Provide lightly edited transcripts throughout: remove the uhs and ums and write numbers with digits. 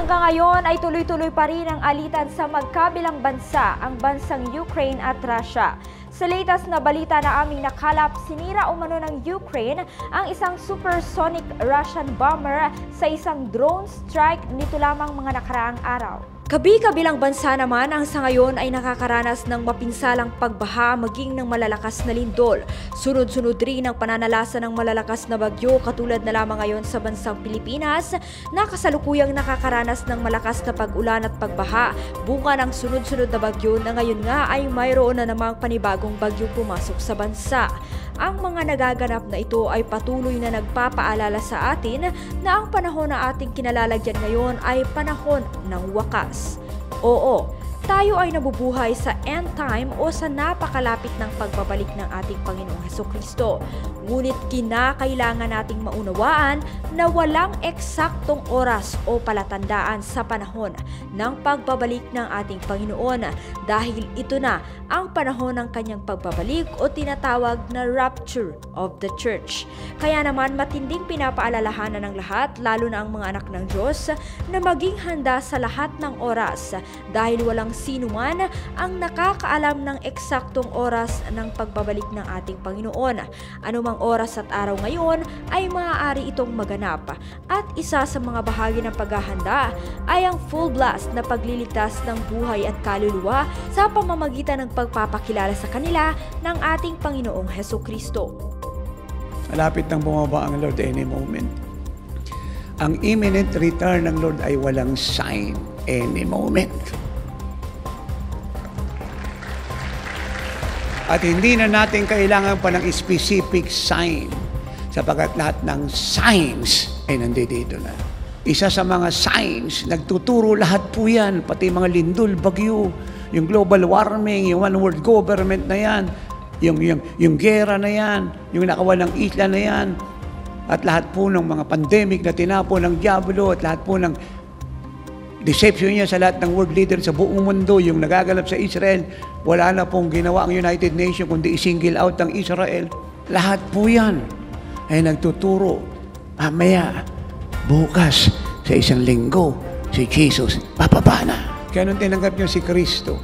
Hanggang ngayon ay tuloy-tuloy pa rin ang alitan sa magkabilang bansa, ang bansang Ukraine at Russia. Sa latest na balita na aming nakalap, sinira umano ng Ukraine ang isang supersonic Russian bomber sa isang drone strike nito lamang mga nakaraang araw. Kabi-kabilang bansa naman ang sa ngayon ay nakakaranas ng mapinsalang pagbaha maging ng malalakas na lindol. Sunod-sunod rin ang pananalasa ng malalakas na bagyo katulad na lamang ngayon sa bansang Pilipinas na kasalukuyang nakakaranas ng malakas na pag-ulan at pagbaha. Bunga ng sunod-sunod na bagyo na ngayon nga ay mayroon na namang panibagong bagyo pumasok sa bansa. Ang mga nagaganap na ito ay patuloy na nagpapaalala sa atin na ang panahon na ating kinalalagyan ngayon ay panahon ng wakas. Oo, tayo ay nabubuhay sa end time o sa napakalapit ng pagbabalik ng ating Panginoong Hesukristo. Ngunit kinakailangan nating maunawaan na walang eksaktong oras o palatandaan sa panahon ng pagbabalik ng ating Panginoon dahil ito na ang panahon ng kanyang pagbabalik o tinatawag na rapture of the church. Kaya naman matinding pinapaalalahanan ng lahat, lalo na ang mga anak ng Diyos, na maging handa sa lahat ng oras dahil walang sino man ang nakakaalam ng eksaktong oras ng pagbabalik ng ating Panginoon. Anumang oras at araw ngayon ay maaari itong maganap. At isa sa mga bahagi ng paghahanda ay ang full blast na pagliligtas ng buhay at kaluluwa sa pamamagitan ng pagpapakilala sa kanila ng ating Panginoong Hesukristo. Malapit nang bumaba ang Lord any moment. Ang imminent return ng Lord ay walang sign any moment. At hindi na natin kailangan pa ng specific sign sapagkat lahat ng signs ay nandito na. Isa sa mga signs, nagtuturo lahat po yan, pati mga lindol, bagyo, yung global warming, yung one world government na yan, yung gera na yan, yung nakawalang isla na yan, at lahat po ng mga pandemic na tinapo ng Diablo at lahat po ng deception niya sa lahat ng world leader sa buong mundo, yung nagaganap sa Israel, wala na pong ginawa ang United Nations kundi i-single out ang Israel. Lahat po yan ay nagtuturo. Mamaya, bukas, sa isang linggo, si Jesus bababa na. Kaya nung tinanggap niyo si Kristo,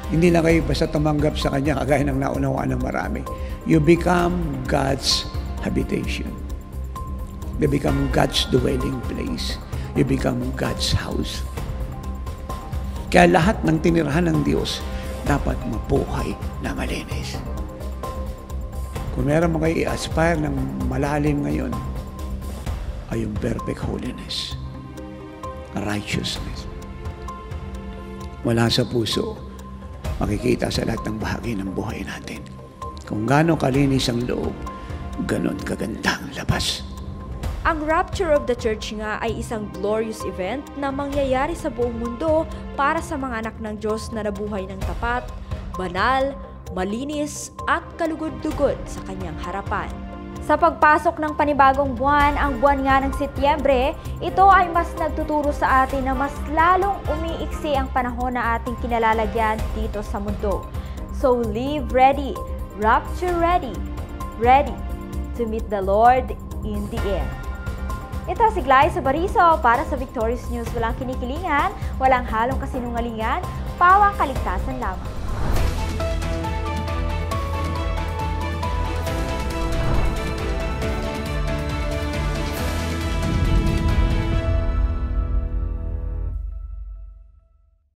hindi lang kayo basta tumanggap sa Kanya kagaya ng naunawaan ng marami. You become God's habitation. You become God's dwelling place. You become God's house. Kaya lahat ng tinirahan ng Diyos dapat mabuhay na malinis. Kung meron mo kayo i-aspire ng malalim ngayon, ay yung perfect holiness, righteousness. Wala sa puso, makikita sa lahat ng bahagi ng buhay natin. Kung gaano kalinis ang loob, ganon kaganda ang labas. Ang Rapture of the Church nga ay isang glorious event na mangyayari sa buong mundo para sa mga anak ng Diyos na nabuhay ng tapat, banal, malinis at kalugod-lugod sa kanyang harapan. Sa pagpasok ng panibagong buwan, ang buwan nga ng Setyembre, ito ay mas nagtuturo sa atin na mas lalong umiiksi ang panahon na ating kinalalagyan dito sa mundo. So live ready, rapture ready, ready to meet the Lord in the air. Ito si Glyza Bariso para sa Victorious News. Walang kinikilingan, walang halong kasinungalingan, pawang kaligtasan lamang.